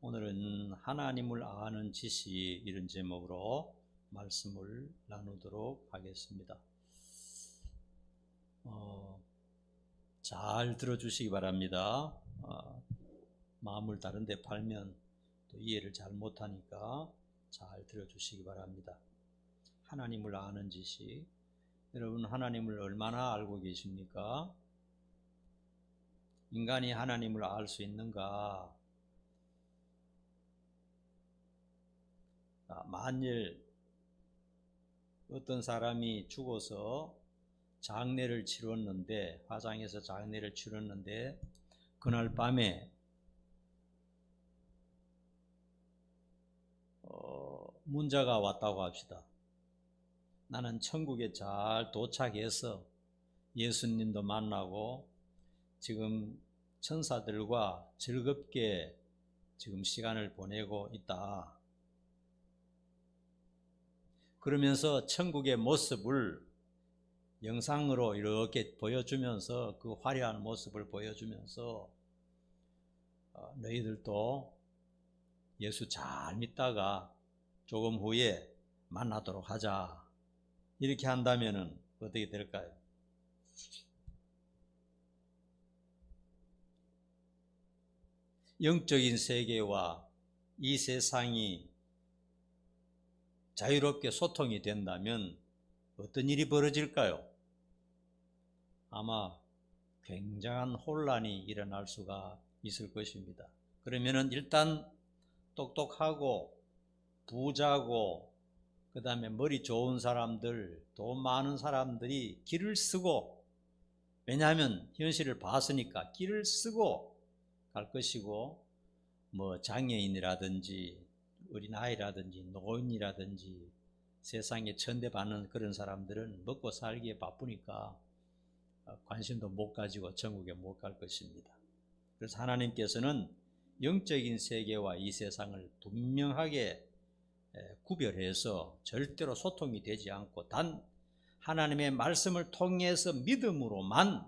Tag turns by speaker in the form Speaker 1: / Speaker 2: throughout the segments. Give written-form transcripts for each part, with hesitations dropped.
Speaker 1: 오늘은 하나님을 아는 지식, 이런 제목으로 말씀을 나누도록 하겠습니다. 잘 들어주시기 바랍니다. 마음을 다른 데 팔면 또 이해를 잘 못하니까 잘 들어주시기 바랍니다. 하나님을 아는 지식. 여러분, 하나님을 얼마나 알고 계십니까? 인간이 하나님을 알 수 있는가? 만일 어떤 사람이 죽어서 장례를 치렀는데, 화장해서 장례를 치렀는데, 그날 밤에 문자가 왔다고 합시다. 나는 천국에 잘 도착해서 예수님도 만나고 지금 천사들과 즐겁게 지금 시간을 보내고 있다. 그러면서 천국의 모습을 영상으로 이렇게 보여주면서, 그 화려한 모습을 보여주면서 너희들도 예수 잘 믿다가 조금 후에 만나도록 하자, 이렇게 한다면 어떻게 될까요? 영적인 세계와 이 세상이 자유롭게 소통이 된다면 어떤 일이 벌어질까요? 아마 굉장한 혼란이 일어날 수가 있을 것입니다. 그러면은 일단 똑똑하고 부자고 그 다음에 머리 좋은 사람들, 돈 많은 사람들이 길을 쓰고, 왜냐하면 현실을 봤으니까 길을 쓰고 갈 것이고, 뭐 장애인이라든지 어린아이라든지 노인이라든지 세상에 천대받는 그런 사람들은 먹고 살기에 바쁘니까 관심도 못 가지고 천국에 못 갈 것입니다. 그래서 하나님께서는 영적인 세계와 이 세상을 분명하게 구별해서 절대로 소통이 되지 않고 단 하나님의 말씀을 통해서 믿음으로만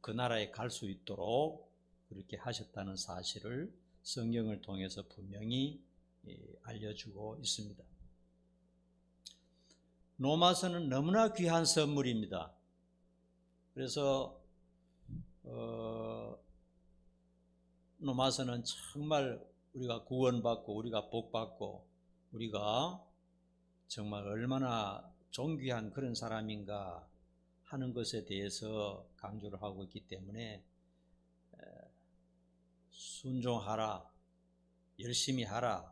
Speaker 1: 그 나라에 갈 수 있도록 그렇게 하셨다는 사실을 성경을 통해서 분명히 알려주고 있습니다. 로마서는 너무나 귀한 선물입니다. 그래서 로마서는 정말 우리가 구원받고 우리가 복받고 우리가 정말 얼마나 존귀한 그런 사람인가 하는 것에 대해서 강조를 하고 있기 때문에 순종하라, 열심히 하라,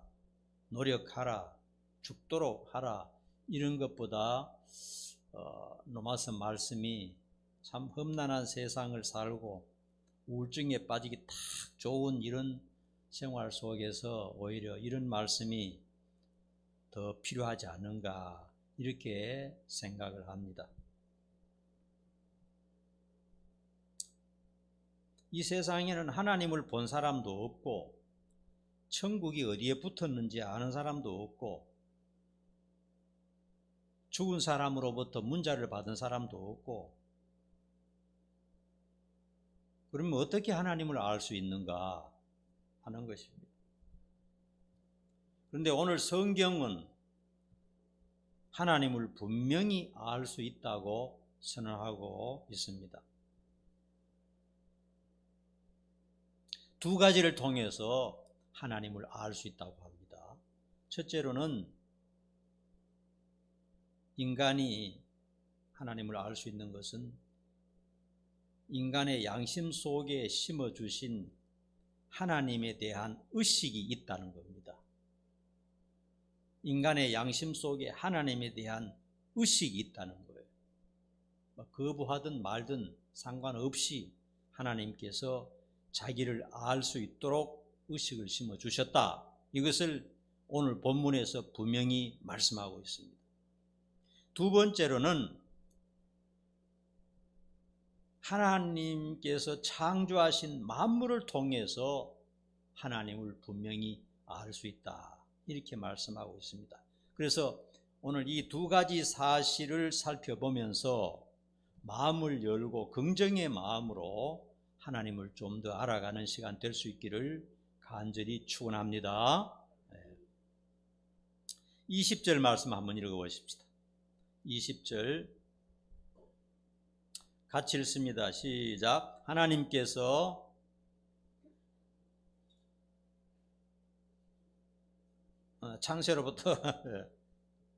Speaker 1: 노력하라, 죽도록 하라, 이런 것보다 로마서 말씀이 참 험난한 세상을 살고 우울증에 빠지기 딱 좋은 이런 생활 속에서 오히려 이런 말씀이 더 필요하지 않은가, 이렇게 생각을 합니다. 이 세상에는 하나님을 본 사람도 없고 천국이 어디에 붙었는지 아는 사람도 없고 죽은 사람으로부터 문자를 받은 사람도 없고, 그러면 어떻게 하나님을 알 수 있는가 하는 것입니다. 그런데 오늘 성경은 하나님을 분명히 알 수 있다고 선언하고 있습니다. 두 가지를 통해서 하나님을 알 수 있다고 합니다. 첫째로는 인간이 하나님을 알 수 있는 것은 인간의 양심 속에 심어주신 하나님에 대한 의식이 있다는 겁니다. 인간의 양심 속에 하나님에 대한 의식이 있다는 거예요. 거부하든 말든 상관없이 하나님께서 자기를 알 수 있도록 의식을 심어주셨다. 이것을 오늘 본문에서 분명히 말씀하고 있습니다. 두 번째로는 하나님께서 창조하신 만물을 통해서 하나님을 분명히 알 수 있다, 이렇게 말씀하고 있습니다. 그래서 오늘 이 두 가지 사실을 살펴보면서 마음을 열고 긍정의 마음으로 하나님을 좀 더 알아가는 시간 될 수 있기를 간절히 축원합니다. 20절 말씀 한번 읽어보십시다. 20절 같이 읽습니다. 시작. 하나님께서 창세로부터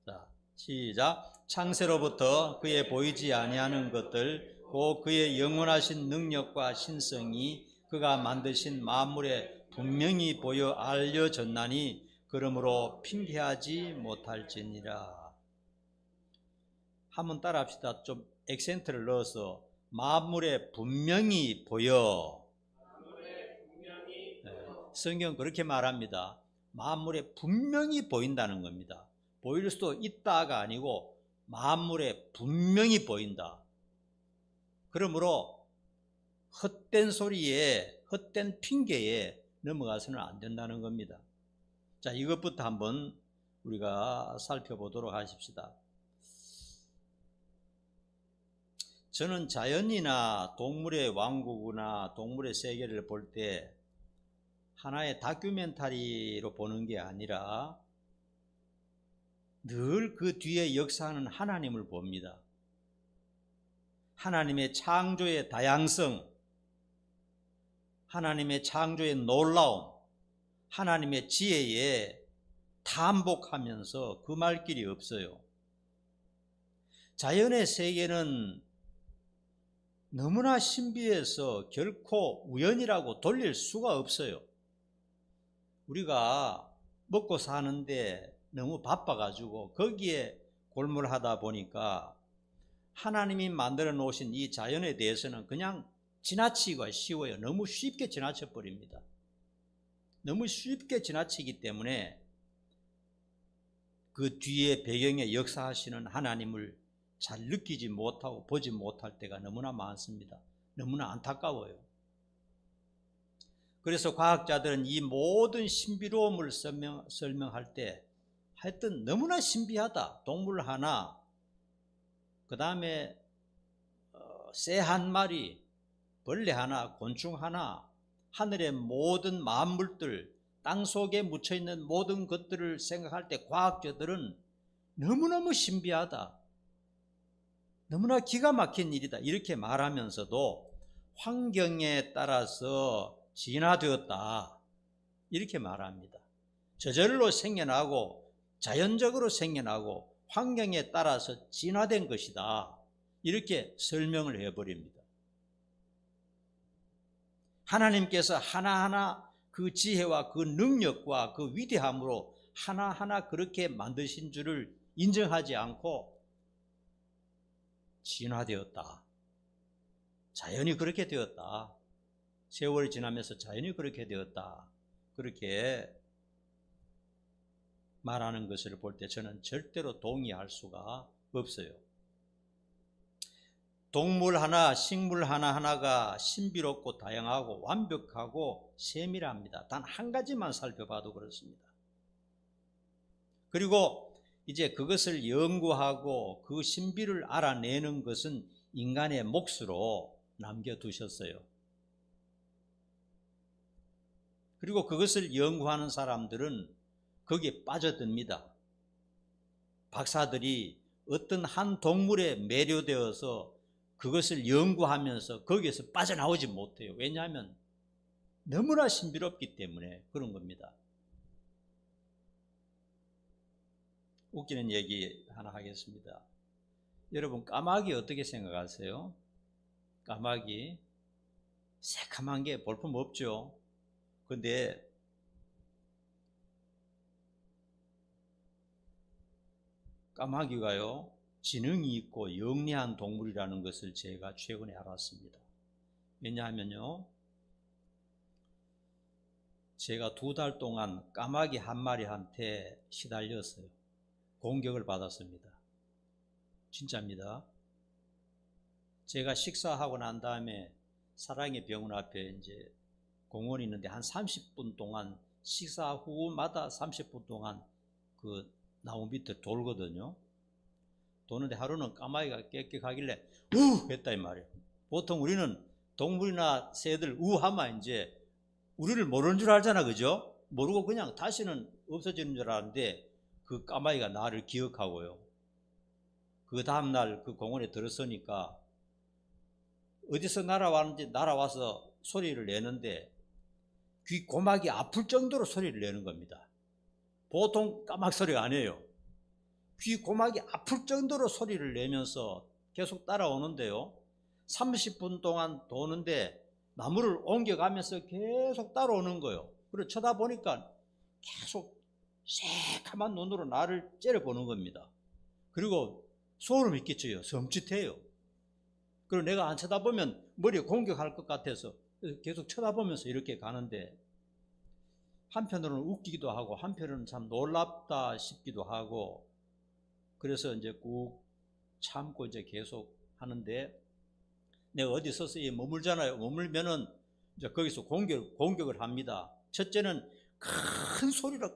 Speaker 1: 자, 시작. 창세로부터 그의 보이지 아니하는 것들 곧 그의 영원하신 능력과 신성이 그가 만드신 만물에 분명히 보여 알려졌나니 그러므로 핑계하지 못할지니라. 한번 따라합시다. 좀 액센트를 넣어서 만물에 분명히 보여. 성경 그렇게 말합니다. 만물에 분명히 보인다는 겁니다. 보일 수도 있다가 아니고 만물에 분명히 보인다. 그러므로 헛된 소리에 헛된 핑계에 넘어가서는 안 된다는 겁니다. 자, 이것부터 한번 우리가 살펴보도록 하십시다. 저는 자연이나 동물의 왕국이나 동물의 세계를 볼 때 하나의 다큐멘터리로 보는 게 아니라 늘 그 뒤에 역사하는 하나님을 봅니다. 하나님의 창조의 다양성, 하나님의 창조의 놀라움, 하나님의 지혜에 탐복하면서 금할 길이 없어요. 자연의 세계는 너무나 신비해서 결코 우연이라고 돌릴 수가 없어요. 우리가 먹고 사는데 너무 바빠가지고 거기에 골몰하다 보니까 하나님이 만들어 놓으신 이 자연에 대해서는 그냥 지나치기가 쉬워요. 너무 쉽게 지나쳐 버립니다. 너무 쉽게 지나치기 때문에 그 뒤에 배경에 역사하시는 하나님을 잘 느끼지 못하고 보지 못할 때가 너무나 많습니다. 너무나 안타까워요. 그래서 과학자들은 이 모든 신비로움을 설명할 때 하여튼 너무나 신비하다. 동물 하나, 그 다음에 새 한 마리, 벌레 하나, 곤충 하나, 하늘의 모든 만물들, 땅 속에 묻혀있는 모든 것들을 생각할 때 과학자들은 너무너무 신비하다. 너무나 기가 막힌 일이다. 이렇게 말하면서도 환경에 따라서 진화되었다. 이렇게 말합니다. 저절로 생겨나고 자연적으로 생겨나고 환경에 따라서 진화된 것이다. 이렇게 설명을 해버립니다. 하나님께서 하나하나 그 지혜와 그 능력과 그 위대함으로 하나하나 그렇게 만드신 줄을 인정하지 않고 진화되었다. 자연이 그렇게 되었다. 세월이 지나면서 자연이 그렇게 되었다. 그렇게 말하는 것을 볼 때 저는 절대로 동의할 수가 없어요. 동물 하나, 식물 하나하나가 신비롭고 다양하고 완벽하고 세밀합니다. 단 한 가지만 살펴봐도 그렇습니다. 그리고 이제 그것을 연구하고 그 신비를 알아내는 것은 인간의 몫으로 남겨두셨어요. 그리고 그것을 연구하는 사람들은 거기에 빠져듭니다. 박사들이 어떤 한 동물에 매료되어서 그것을 연구하면서 거기에서 빠져나오지 못해요. 왜냐하면 너무나 신비롭기 때문에 그런 겁니다. 웃기는 얘기 하나 하겠습니다. 여러분, 까마귀 어떻게 생각하세요? 까마귀 새카만 게 볼품 없죠. 근데 까마귀가요, 지능이 있고 영리한 동물이라는 것을 제가 최근에 알았습니다. 왜냐하면요, 제가 2달 동안 까마귀 한 마리한테 시달렸어요. 공격을 받았습니다. 진짜입니다. 제가 식사하고 난 다음에 사랑의 병원 앞에 이제 공원이 있는데 한 30분 동안 식사 후마다 30분 동안 그 나무 밑에 돌거든요. 도는데 하루는 까마귀가 깨끗하길래 우! 했다 이 말이에요. 보통 우리는 동물이나 새들 우 하면 이제 우리를 모르는 줄 알잖아, 그죠? 모르고 그냥 다시는 없어지는 줄 알았는데 그 까마귀가 나를 기억하고요. 그 다음날 그 공원에 들었으니까 어디서 날아왔는지 날아와서 소리를 내는데 귀 고막이 아플 정도로 소리를 내는 겁니다. 보통 까마귀 소리가 아니에요. 귀 고막이 아플 정도로 소리를 내면서 계속 따라오는데요. 30분 동안 도는데 나무를 옮겨가면서 계속 따라오는 거예요. 그리고 쳐다보니까 계속 새카만 눈으로 나를 째려보는 겁니다. 그리고 소름이 끼쳐요. 섬찟해요. 그리고 내가 안 쳐다보면 머리에 공격할 것 같아서 계속 쳐다보면서 이렇게 가는데 한편으로는 웃기기도 하고 한편으로는 참 놀랍다 싶기도 하고 그래서 이제 꾹 참고 이제 계속 하는데 내가 어디 서서 머물잖아요. 머물면은 이제 거기서 공격을 합니다. 첫째는 큰 소리로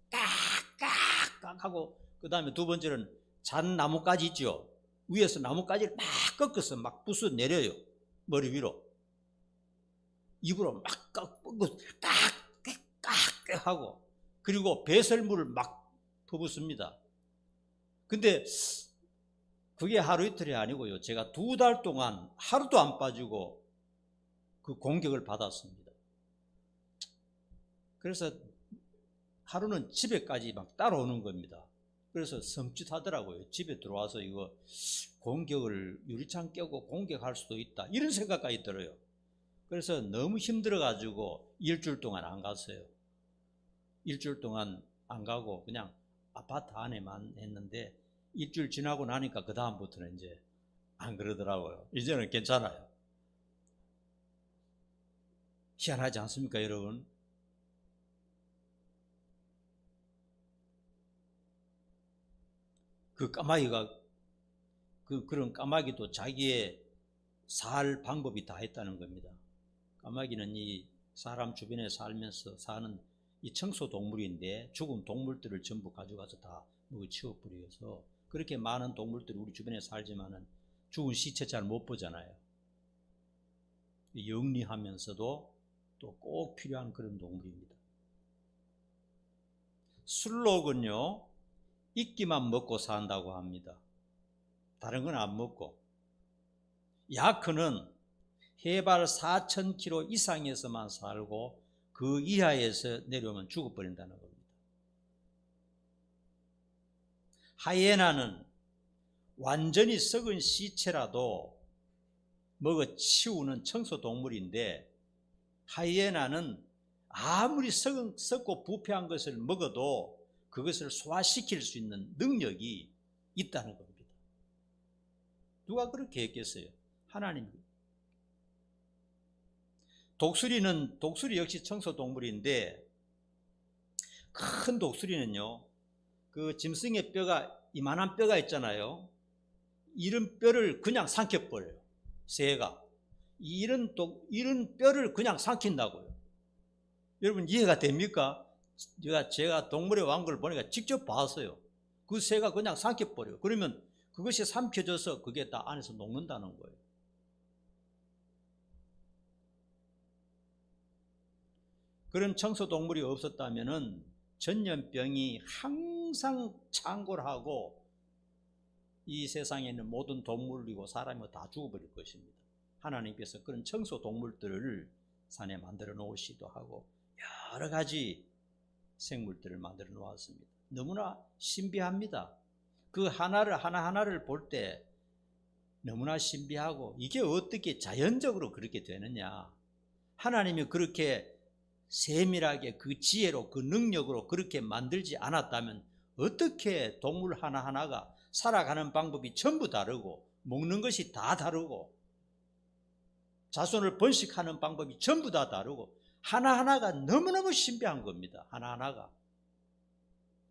Speaker 1: 깍깍깍 하고 그 다음에 두 번째는 잔 나뭇가지 있죠. 위에서 나뭇가지를 막 꺾어서 막 부숴 내려요. 머리 위로. 입으로 막 깍깍깍 하고 그리고 배설물을 막 퍼붓습니다. 근데 그게 하루 이틀이 아니고요. 제가 2달 동안 하루도 안 빠지고 그 공격을 받았습니다. 그래서 하루는 집에까지 막 따라오는 겁니다. 그래서 섬찟하더라고요. 집에 들어와서 이거 공격을 유리창 깨고 공격할 수도 있다. 이런 생각까지 들어요. 그래서 너무 힘들어가지고 일주일 동안 안 갔어요. 일주일 동안 안 가고 그냥 아파트 안에만 했는데 일주일 지나고 나니까 그 다음부터는 이제 안 그러더라고요. 이제는 괜찮아요. 희한하지 않습니까, 여러분? 그 까마귀가 그런 까마귀도 자기의 살 방법이 다 있다는 겁니다. 까마귀는 이 사람 주변에 살면서 사는 이 청소동물인데 죽은 동물들을 전부 가져가서 다 치워버려서 그렇게 많은 동물들이 우리 주변에 살지만은 죽은 시체 잘 못 보잖아요. 영리하면서도 또 꼭 필요한 그런 동물입니다. 술록은요, 이끼만 먹고 산다고 합니다. 다른 건 안 먹고. 야크는 해발 4,000km 이상에서만 살고 그 이하에서 내려오면 죽어버린다는 겁니다. 하이에나는 완전히 썩은 시체라도 먹어 치우는 청소동물인데 하이에나는 아무리 썩고 부패한 것을 먹어도 그것을 소화시킬 수 있는 능력이 있다는 겁니다. 누가 그렇게 했겠어요? 하나님이. 독수리 역시 청소동물인데 큰 독수리는요, 그 짐승의 뼈가 이만한 뼈가 있잖아요. 이런 뼈를 그냥 삼켜버려요. 새가 이런 뼈를 그냥 삼킨다고요. 여러분 이해가 됩니까? 제가 동물의 왕국을 보니까 직접 봤어요. 그 새가 그냥 삼켜버려요. 그러면 그것이 삼켜져서 그게 다 안에서 녹는다는 거예요. 그런 청소동물이 없었다면은 전염병이 항상 창궐하고 이 세상에 있는 모든 동물이고 사람이 다 죽어버릴 것입니다. 하나님께서 그런 청소동물들을 산에 만들어 놓으시기도 하고 여러 가지 생물들을 만들어 놓았습니다. 너무나 신비합니다. 그 하나하나를 볼 때 너무나 신비하고 이게 어떻게 자연적으로 그렇게 되느냐. 하나님이 그렇게 세밀하게 그 지혜로 그 능력으로 그렇게 만들지 않았다면 어떻게 동물 하나하나가 살아가는 방법이 전부 다르고 먹는 것이 다 다르고 자손을 번식하는 방법이 전부 다 다르고 하나하나가 너무너무 신비한 겁니다. 하나하나가.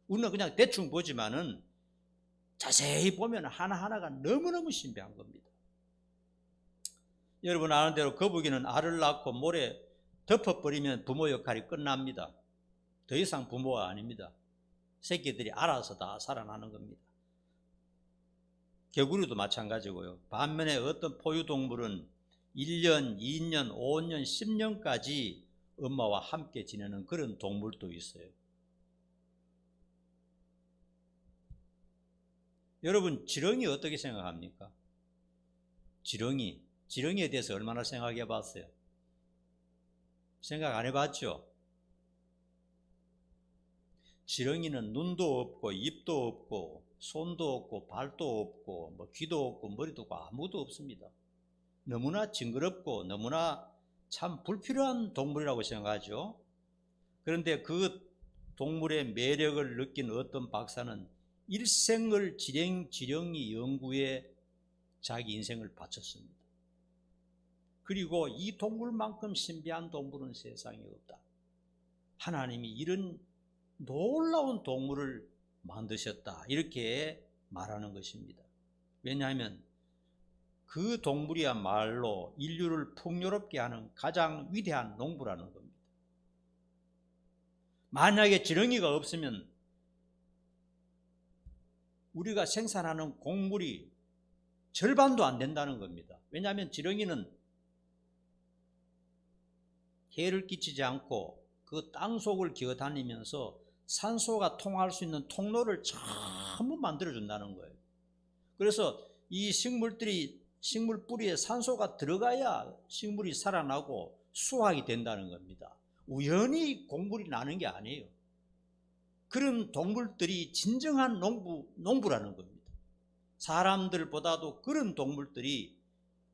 Speaker 1: 우리는 그냥 대충 보지만은 자세히 보면 하나하나가 너무너무 신비한 겁니다. 여러분 아는 대로 거북이는 알을 낳고 모래 덮어버리면 부모 역할이 끝납니다. 더 이상 부모가 아닙니다. 새끼들이 알아서 다 살아나는 겁니다. 개구리도 마찬가지고요. 반면에 어떤 포유동물은 1년, 2년, 5년, 10년까지 엄마와 함께 지내는 그런 동물도 있어요. 여러분, 지렁이 어떻게 생각합니까? 지렁이에 대해서 얼마나 생각해 봤어요? 생각 안 해봤죠? 지렁이는 눈도 없고 입도 없고 손도 없고 발도 없고 뭐 귀도 없고 머리도 없고 아무것도 없습니다. 너무나 징그럽고 너무나 참 불필요한 동물이라고 생각하죠. 그런데 그 동물의 매력을 느낀 어떤 박사는 일생을 지렁이 연구에 자기 인생을 바쳤습니다. 그리고 이 동물만큼 신비한 동물은 세상에 없다. 하나님이 이런 놀라운 동물을 만드셨다, 이렇게 말하는 것입니다. 왜냐하면 그 동물이야말로 인류를 풍요롭게 하는 가장 위대한 농부라는 겁니다. 만약에 지렁이가 없으면 우리가 생산하는 곡물이 절반도 안 된다는 겁니다. 왜냐하면 지렁이는 해를 끼치지 않고 그 땅속을 기어다니면서 산소가 통할 수 있는 통로를 전부 만들어준다는 거예요. 그래서 이 식물들이 식물 뿌리에 산소가 들어가야 식물이 살아나고 수확이 된다는 겁니다. 우연히 곡물이 나는 게 아니에요. 그런 동물들이 진정한 농부라는 겁니다. 사람들보다도 그런 동물들이,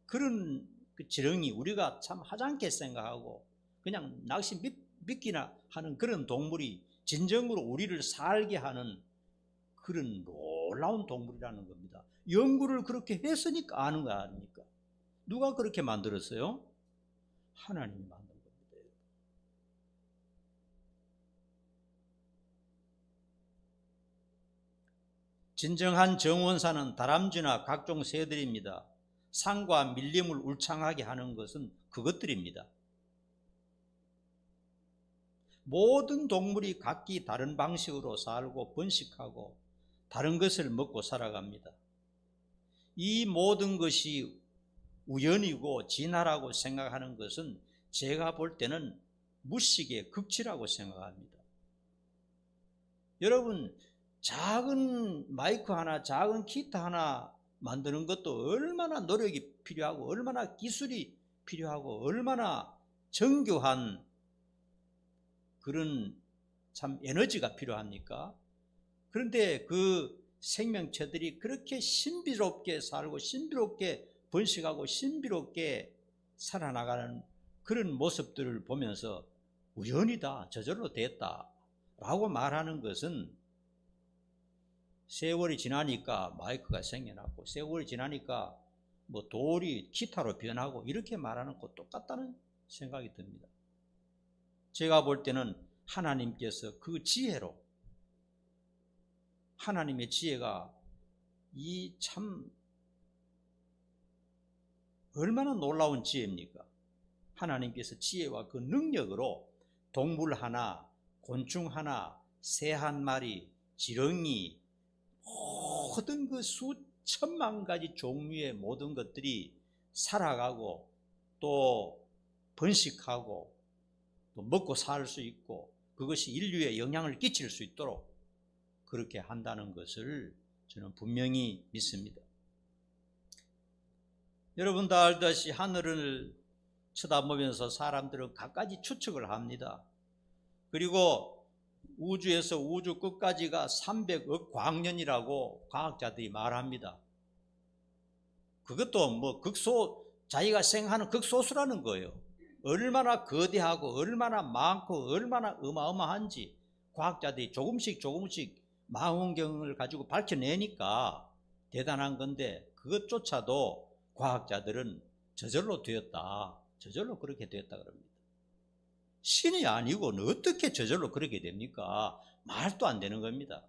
Speaker 1: 그런 그 지렁이, 우리가 참 하찮게 생각하고 그냥 낚시 미끼나 하는 그런 동물이 진정으로 우리를 살게 하는 그런 놀라운 동물이라는 겁니다. 연구를 그렇게 했으니까 아는 거 아닙니까? 누가 그렇게 만들었어요? 하나님이 만든 겁니다. 진정한 정원사는 다람쥐나 각종 새들입니다. 산과 밀림을 울창하게 하는 것은 그것들입니다. 모든 동물이 각기 다른 방식으로 살고 번식하고 다른 것을 먹고 살아갑니다. 이 모든 것이 우연이고 진화라고 생각하는 것은 제가 볼 때는 무식의 극치라고 생각합니다. 여러분, 작은 마이크 하나, 작은 기타 하나 만드는 것도 얼마나 노력이 필요하고 얼마나 기술이 필요하고 얼마나 정교한 그런 참 에너지가 필요합니까? 그런데 그 생명체들이 그렇게 신비롭게 살고 신비롭게 번식하고 신비롭게 살아나가는 그런 모습들을 보면서 우연이다, 저절로 됐다 라고 말하는 것은 세월이 지나니까 마이크가 생겨났고 세월이 지나니까 뭐 돌이 기타로 변하고 이렇게 말하는 것 똑같다는 생각이 듭니다. 제가 볼 때는 하나님께서 그 지혜로, 하나님의 지혜가 이 참 얼마나 놀라운 지혜입니까? 하나님께서 지혜와 그 능력으로 동물 하나, 곤충 하나, 새 한 마리, 지렁이, 모든 그 수천만 가지 종류의 모든 것들이 살아가고 또 번식하고 또 먹고 살 수 있고 그것이 인류에 영향을 끼칠 수 있도록 그렇게 한다는 것을 저는 분명히 믿습니다. 여러분 다 알다시피 하늘을 쳐다보면서 사람들은 갖가지 추측을 합니다. 그리고 우주에서 우주 끝까지가 300억 광년이라고 과학자들이 말합니다. 그것도 뭐 자기가 생각하는 극소수라는 거예요. 얼마나 거대하고 얼마나 많고 얼마나 어마어마한지 과학자들이 조금씩 망원경을 가지고 밝혀내니까 대단한 건데, 그것조차도 과학자들은 저절로 되었다, 저절로 그렇게 되었다 그럽니다. 신이 아니고는 어떻게 저절로 그렇게 됩니까? 말도 안 되는 겁니다.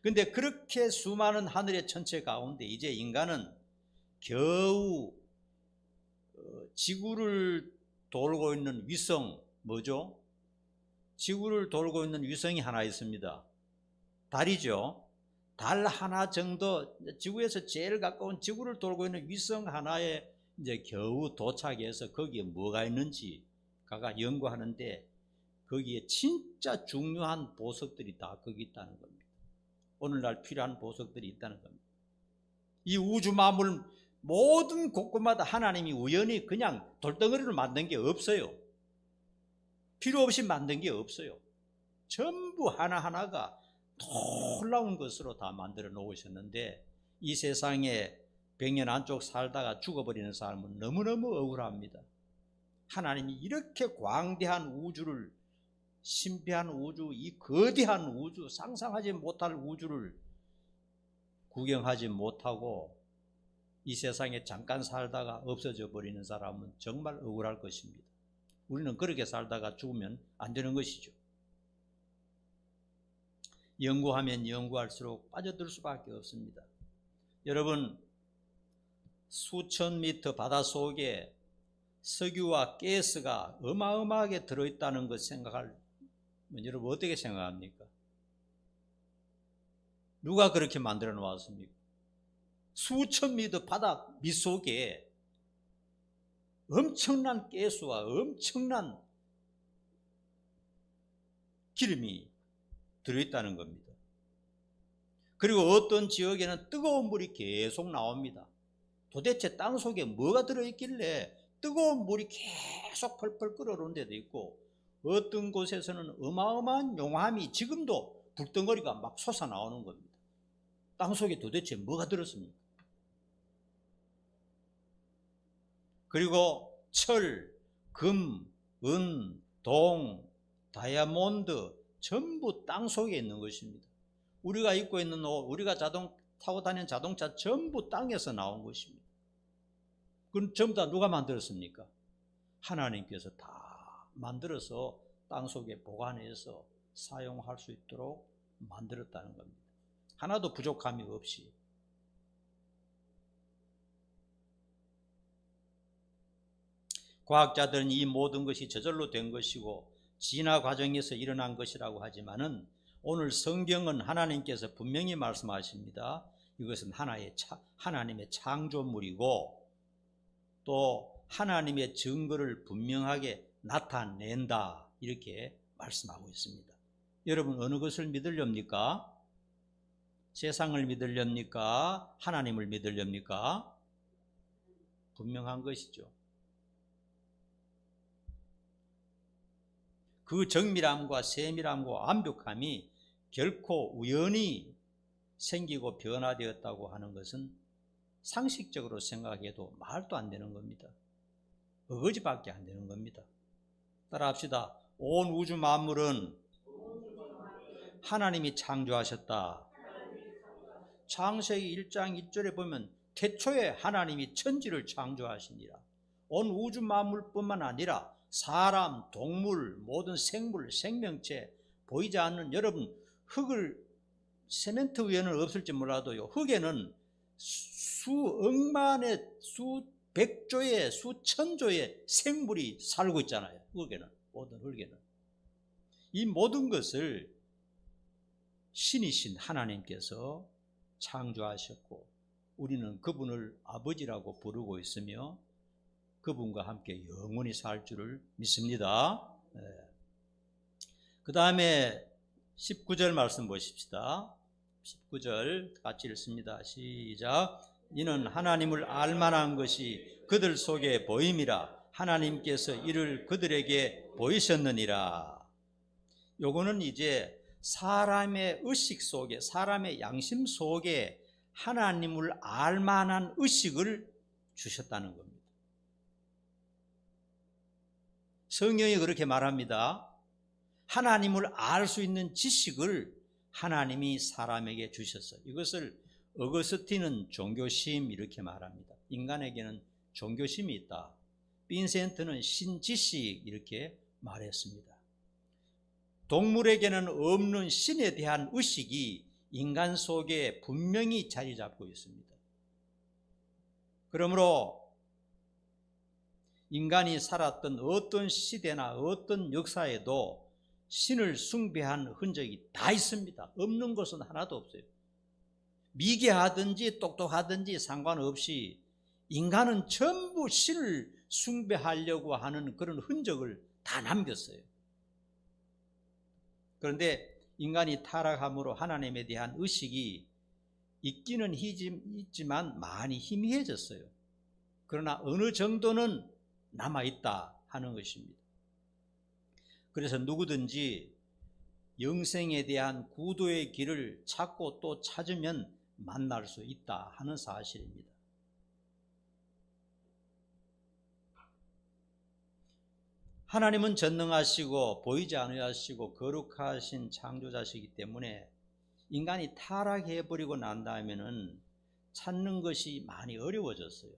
Speaker 1: 그런데 그렇게 수많은 하늘의 천체 가운데 이제 인간은 겨우 지구를 돌고 있는 위성, 뭐죠? 지구를 돌고 있는 위성이 하나 있습니다. 달이죠. 달 하나 정도, 지구에서 제일 가까운 지구를 돌고 있는 위성 하나에 이제 겨우 도착해서 거기에 뭐가 있는지 과학자가 연구하는데 거기에 진짜 중요한 보석들이 다 거기 있다는 겁니다. 오늘날 필요한 보석들이 있다는 겁니다. 이 우주 만물 모든 곳곳마다 하나님이 우연히 그냥 돌덩어리를 만든 게 없어요. 필요 없이 만든 게 없어요. 전부 하나하나가 놀라운 것으로 다 만들어 놓으셨는데 이 세상에 100년 안쪽 살다가 죽어버리는 사람은 너무너무 억울합니다. 하나님이 이렇게 광대한 우주를, 신비한 우주, 이 거대한 우주, 상상하지 못할 우주를 구경하지 못하고 이 세상에 잠깐 살다가 없어져 버리는 사람은 정말 억울할 것입니다. 우리는 그렇게 살다가 죽으면 안 되는 것이죠. 연구하면 연구할수록 빠져들 수밖에 없습니다. 여러분, 수천 미터 바닷속에 석유와 가스가 어마어마하게 들어있다는 것 생각하면 여러분 어떻게 생각합니까? 누가 그렇게 만들어 놓았습니까? 수천 미터 바다 밑속에 엄청난 가스와 엄청난 기름이 들어있다는 겁니다. 그리고 어떤 지역에는 뜨거운 물이 계속 나옵니다. 도대체 땅 속에 뭐가 들어있길래 뜨거운 물이 계속 펄펄 끓어오는 데도 있고 어떤 곳에서는 어마어마한 용암이 지금도 불덩어리가 막 솟아나오는 겁니다. 땅 속에 도대체 뭐가 들었습니까? 그리고 철, 금, 은, 동, 다이아몬드 전부 땅 속에 있는 것입니다. 우리가 입고 있는 옷, 우리가 타고 다니는 자동차 전부 땅에서 나온 것입니다. 그건 전부 다 누가 만들었습니까? 하나님께서 다 만들어서 땅 속에 보관해서 사용할 수 있도록 만들었다는 겁니다. 하나도 부족함이 없이. 과학자들은 이 모든 것이 저절로 된 것이고 진화 과정에서 일어난 것이라고 하지만은 오늘 성경은 하나님께서 분명히 말씀하십니다. 이것은 하나님의 창조물이고 또 하나님의 증거를 분명하게 나타낸다 이렇게 말씀하고 있습니다. 여러분 어느 것을 믿으렵니까? 세상을 믿으렵니까? 하나님을 믿으렵니까? 분명한 것이죠. 그 정밀함과 세밀함과 완벽함이 결코 우연히 생기고 변화되었다고 하는 것은 상식적으로 생각해도 말도 안 되는 겁니다. 어거지밖에 안 되는 겁니다. 따라합시다. 온 우주 만물은 하나님이 창조하셨다. 창세기 1장 1절에 보면 태초에 하나님이 천지를 창조하시니라. 온 우주 만물뿐만 아니라 사람, 동물, 모든 생물, 생명체, 보이지 않는 여러분 흙을 세멘트 위에는 없을지 몰라도요. 흙에는 수억만의 수백조의 수천조의 생물이 살고 있잖아요. 흙에는 모든 흙에는 이 모든 것을 신이신 하나님께서 창조하셨고 우리는 그분을 아버지라고 부르고 있으며 그분과 함께 영원히 살 줄을 믿습니다. 그 다음에 19절 말씀 보십시다. 19절 같이 읽습니다. 시작. 이는 하나님을 알만한 것이 그들 속에 보임이라 하나님께서 이를 그들에게 보이셨느니라. 요거는 이제 사람의 의식 속에 사람의 양심 속에 하나님을 알만한 의식을 주셨다는 겁니다. 성경이 그렇게 말합니다. 하나님을 알 수 있는 지식을 하나님이 사람에게 주셨어요. 이것을 어거스틴은 종교심 이렇게 말합니다. 인간에게는 종교심이 있다. 빈센트는 신지식 이렇게 말했습니다. 동물에게는 없는 신에 대한 의식이 인간 속에 분명히 자리 잡고 있습니다. 그러므로 인간이 살았던 어떤 시대나 어떤 역사에도 신을 숭배한 흔적이 다 있습니다. 없는 것은 하나도 없어요. 미개하든지 똑똑하든지 상관없이 인간은 전부 신을 숭배하려고 하는 그런 흔적을 다 남겼어요. 그런데 인간이 타락함으로 하나님에 대한 의식이 있기는 있지만 많이 희미해졌어요. 그러나 어느 정도는 남아있다 하는 것입니다. 그래서 누구든지 영생에 대한 구도의 길을 찾고 또 찾으면 만날 수 있다 하는 사실입니다. 하나님은 전능하시고 보이지 않으시고 거룩하신 창조자시기 때문에 인간이 타락해버리고 난 다음에는 찾는 것이 많이 어려워졌어요.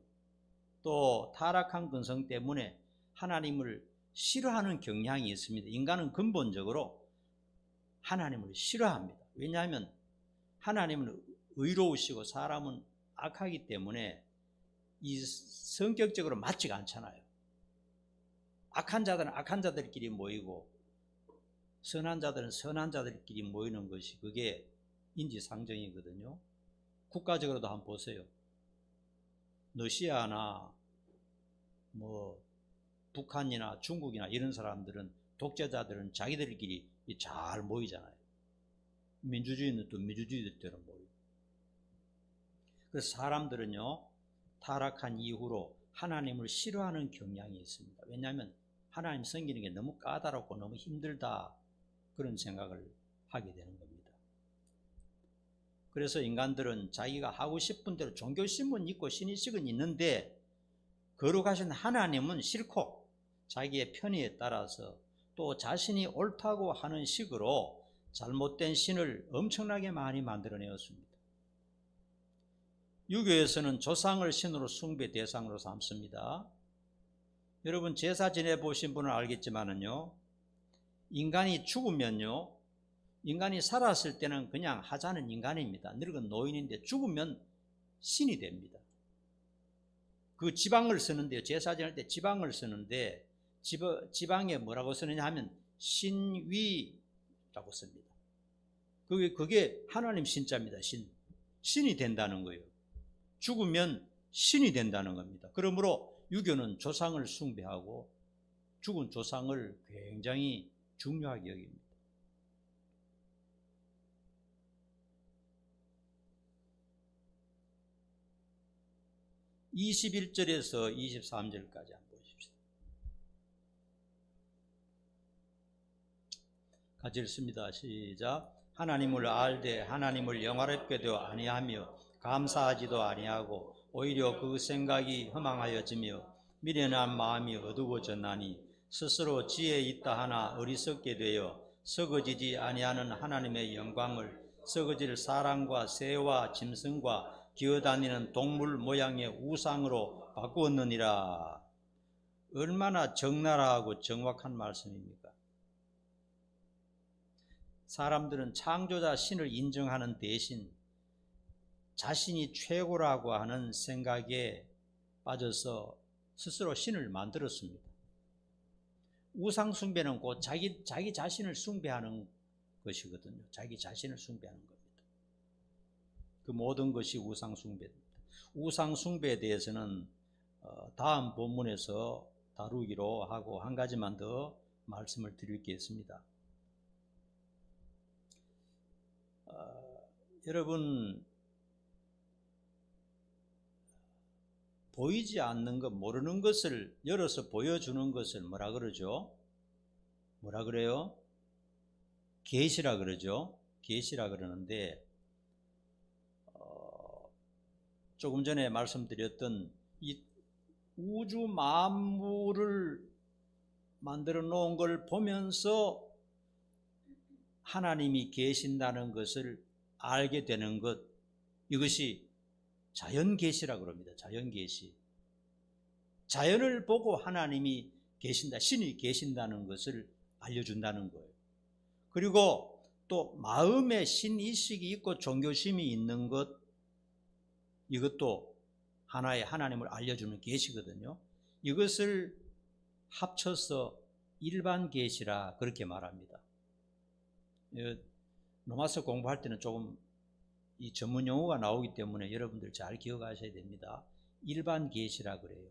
Speaker 1: 또 타락한 근성 때문에 하나님을 싫어하는 경향이 있습니다. 인간은 근본적으로 하나님을 싫어합니다. 왜냐하면 하나님은 의로우시고 사람은 악하기 때문에 이 성격적으로 맞지가 않잖아요. 악한 자들은 악한 자들끼리 모이고 선한 자들은 선한 자들끼리 모이는 것이 그게 인지상정이거든요. 국가적으로도 한번 보세요. 러시아나 북한이나 중국이나 이런 사람들은 독재자들은 자기들끼리 잘 모이잖아요. 민주주의는 또 민주주의대로 모이고. 그래서 사람들은요 타락한 이후로 하나님을 싫어하는 경향이 있습니다. 왜냐하면 하나님 섬기는 게 너무 까다롭고 너무 힘들다 그런 생각을 하게 되는 겁니다. 그래서 인간들은 자기가 하고 싶은 대로 종교심은 있고 신의식은 있는데 거룩하신 하나님은 싫고 자기의 편의에 따라서 또 자신이 옳다고 하는 식으로 잘못된 신을 엄청나게 많이 만들어내었습니다. 유교에서는 조상을 신으로 숭배 대상으로 삼습니다. 여러분 제사 지내보신 분은 알겠지만은요, 인간이 죽으면요, 인간이 살았을 때는 그냥 하자는 인간입니다. 늙은 노인인데 죽으면 신이 됩니다. 그 지방을 쓰는데요, 제사 지낼 때 지방을 쓰는데 지방에 뭐라고 쓰느냐 하면 신위라고 씁니다. 그게 하나님 신자입니다. 신이 된다는 거예요. 죽으면 신이 된다는 겁니다. 그러므로 유교는 조상을 숭배하고 죽은 조상을 굉장히 중요하게 여깁니다. (21절에서 23절까지 한번 보십시오. 같이 읽습니다. 시작. 하나님을 알되 하나님을 영화롭게도 아니하며 감사하지도 아니하고 오히려 그 생각이 허망하여지며 미련한 마음이 어두워졌나니 스스로 지혜 있다 하나 어리석게 되어 썩어지지 아니하는 하나님의 영광을 썩어질 사람과 새와 짐승과 기어다니는 동물 모양의 우상으로 바꾸었느니라. 얼마나 적나라하고 정확한 말씀입니까? 사람들은 창조자 신을 인정하는 대신 자신이 최고라고 하는 생각에 빠져서 스스로 신을 만들었습니다. 우상 숭배는 곧 자기 자신을 숭배하는 것이거든요. 자기 자신을 숭배하는 겁니다. 그 모든 것이 우상 숭배입니다. 우상 숭배에 대해서는 다음 본문에서 다루기로 하고 한 가지만 더 말씀을 드릴 게 있습니다. 여러분 보이지 않는 것, 모르는 것을 열어서 보여주는 것을 뭐라 그러죠? 뭐라 그래요? 계시라 그러죠. 계시라 그러는데 조금 전에 말씀드렸던 이 우주 만물을 만들어 놓은 걸 보면서 하나님이 계신다는 것을 알게 되는 것, 이것이 자연계시라고 합니다. 자연계시. 자연을 보고 하나님이 계신다, 신이 계신다는 것을 알려준다는 거예요. 그리고 또 마음에 신의식이 있고 종교심이 있는 것, 이것도 하나의 하나님을 알려주는 계시거든요. 이것을 합쳐서 일반 계시라 그렇게 말합니다. 로마서 공부할 때는 조금 이 전문 용어가 나오기 때문에 여러분들 잘 기억하셔야 됩니다. 일반 계시라 그래요.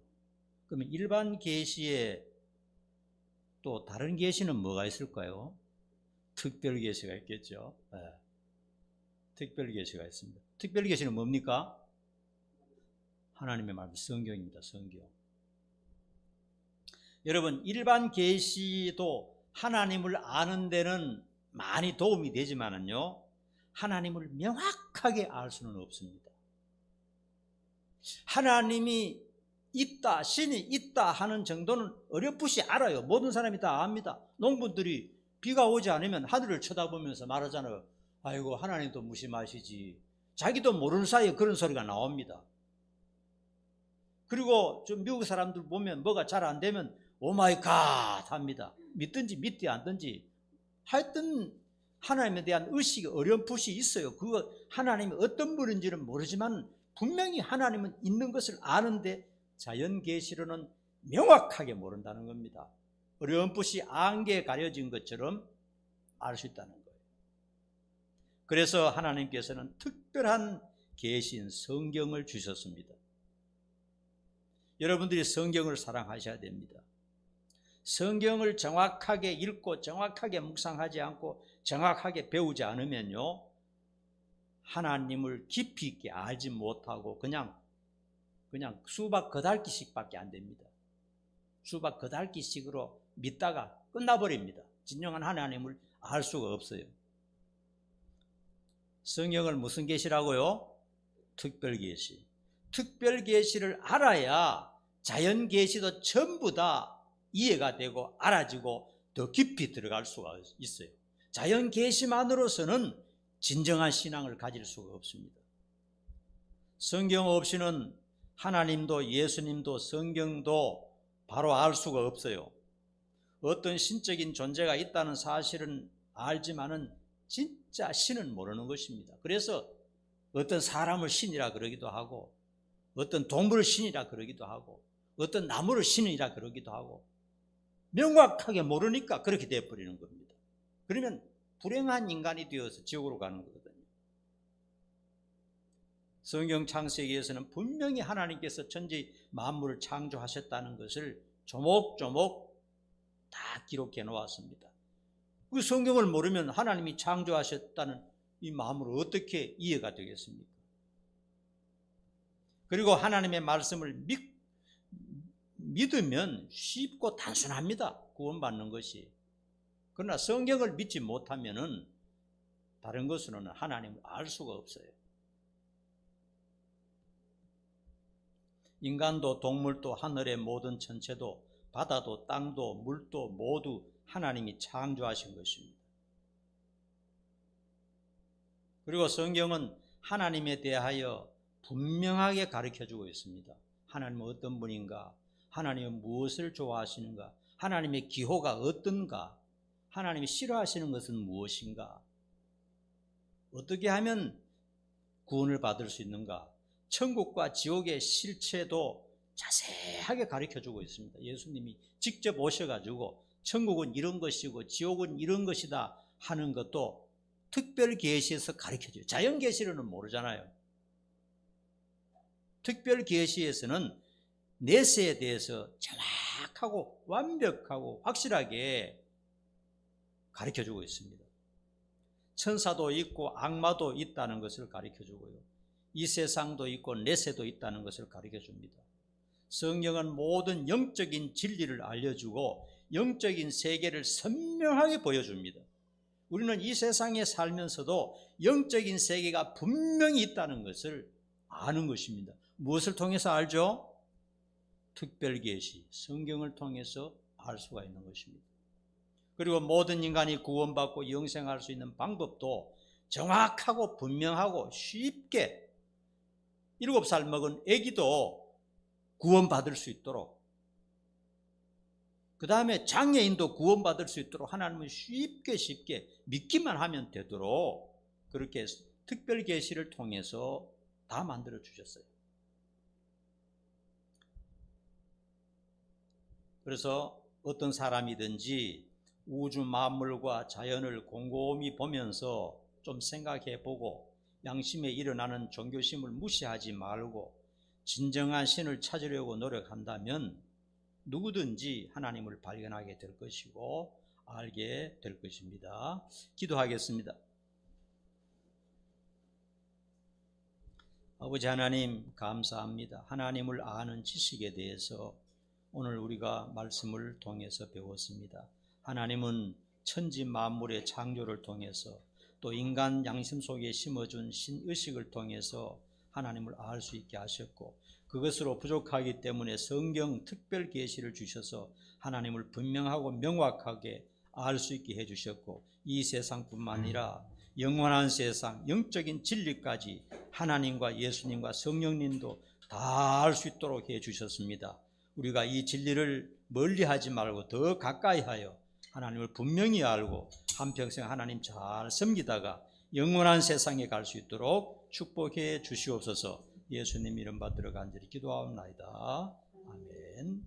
Speaker 1: 그러면 일반 계시에 또 다른 계시는 뭐가 있을까요? 특별 계시가 있겠죠. 네. 특별 계시가 있습니다. 특별 계시는 뭡니까? 하나님의 말씀, 성경입니다. 성경. 여러분, 일반 계시도 하나님을 아는 데는 많이 도움이 되지만은요, 하나님을 명확하게 알 수는 없습니다. 하나님이 있다, 신이 있다 하는 정도는 어렴풋이 알아요. 모든 사람이 다 압니다. 농부들이 비가 오지 않으면 하늘을 쳐다보면서 말하잖아요. 아이고, 하나님도 무심하시지. 자기도 모르는 사이에 그런 소리가 나옵니다. 그리고 좀 미국 사람들 보면 뭐가 잘 안 되면 오마이갓 합니다. 믿든지 믿지 않든지 하여튼 하나님에 대한 의식이 어렴풋이 있어요. 그거 하나님이 어떤 분인지는 모르지만 분명히 하나님은 있는 것을 아는데 자연 계시로는 명확하게 모른다는 겁니다. 어렴풋이 안개에 가려진 것처럼 알 수 있다는 거예요. 그래서 하나님께서는 특별한 계시인 성경을 주셨습니다. 여러분들이 성경을 사랑하셔야 됩니다. 성경을 정확하게 읽고 정확하게 묵상하지 않고 정확하게 배우지 않으면요, 하나님을 깊이 있게 알지 못하고 그냥 수박 겉핥기식밖에 안 됩니다. 수박 겉핥기식으로 믿다가 끝나버립니다. 진정한 하나님을 알 수가 없어요. 성경을 무슨 계시라고요? 특별 계시. 특별 계시를 알아야 자연 계시도 전부 다 이해가 되고 알아지고 더 깊이 들어갈 수가 있어요. 자연 계시만으로서는 진정한 신앙을 가질 수가 없습니다. 성경 없이는 하나님도 예수님도 성경도 바로 알 수가 없어요. 어떤 신적인 존재가 있다는 사실은 알지만은 진짜 신은 모르는 것입니다. 그래서 어떤 사람을 신이라 그러기도 하고 어떤 동물을 신이라 그러기도 하고 어떤 나무를 신이라 그러기도 하고 명확하게 모르니까 그렇게 되어버리는 겁니다. 그러면 불행한 인간이 되어서 지옥으로 가는 거거든요. 성경 창세기에서는 분명히 하나님께서 천지 만물을 창조하셨다는 것을 조목조목 다 기록해 놓았습니다. 그 성경을 모르면 하나님이 창조하셨다는 이 마음으로 어떻게 이해가 되겠습니까? 그리고 하나님의 말씀을 믿으면 쉽고 단순합니다. 구원받는 것이. 그러나 성경을 믿지 못하면은 다른 것으로는 하나님을 알 수가 없어요. 인간도 동물도 하늘의 모든 천체도 바다도 땅도 물도 모두 하나님이 창조하신 것입니다. 그리고 성경은 하나님에 대하여 분명하게 가르쳐주고 있습니다. 하나님은 어떤 분인가? 하나님은 무엇을 좋아하시는가? 하나님의 기호가 어떤가? 하나님이 싫어하시는 것은 무엇인가? 어떻게 하면 구원을 받을 수 있는가? 천국과 지옥의 실체도 자세하게 가르쳐주고 있습니다. 예수님이 직접 오셔가지고 천국은 이런 것이고 지옥은 이런 것이다 하는 것도 특별 계시에서 가르쳐줘요. 자연 계시로는 모르잖아요. 특별 계시에서는 내세에 대해서 정확하고 완벽하고 확실하게 가르쳐주고 있습니다. 천사도 있고 악마도 있다는 것을 가르쳐주고요. 이 세상도 있고 내세도 있다는 것을 가르쳐줍니다. 성경은 모든 영적인 진리를 알려주고 영적인 세계를 선명하게 보여줍니다. 우리는 이 세상에 살면서도 영적인 세계가 분명히 있다는 것을 아는 것입니다. 무엇을 통해서 알죠? 특별 계시, 성경을 통해서 알 수가 있는 것입니다. 그리고 모든 인간이 구원받고 영생할 수 있는 방법도 정확하고 분명하고 쉽게 7살 먹은 아기도 구원받을 수 있도록, 그 다음에 장애인도 구원받을 수 있도록 하나님은 쉽게 믿기만 하면 되도록 그렇게 특별 계시를 통해서 다 만들어 주셨어요. 그래서 어떤 사람이든지 우주 만물과 자연을 곰곰이 보면서 좀 생각해 보고 양심에 일어나는 종교심을 무시하지 말고 진정한 신을 찾으려고 노력한다면 누구든지 하나님을 발견하게 될 것이고 알게 될 것입니다. 기도하겠습니다. 아버지 하나님 감사합니다. 하나님을 아는 지식에 대해서 오늘 우리가 말씀을 통해서 배웠습니다. 하나님은 천지 만물의 창조를 통해서 또 인간 양심 속에 심어준 신의식을 통해서 하나님을 알 수 있게 하셨고, 그것으로 부족하기 때문에 성경 특별 계시를 주셔서 하나님을 분명하고 명확하게 알 수 있게 해주셨고, 이 세상뿐만 아니라 영원한 세상 영적인 진리까지 하나님과 예수님과 성령님도 다 알 수 있도록 해주셨습니다. 우리가 이 진리를 멀리하지 말고 더 가까이 하여 하나님을 분명히 알고 한평생 하나님 잘 섬기다가 영원한 세상에 갈 수 있도록 축복해 주시옵소서. 예수님 이름 받들어 간절히 기도하옵나이다. 아멘.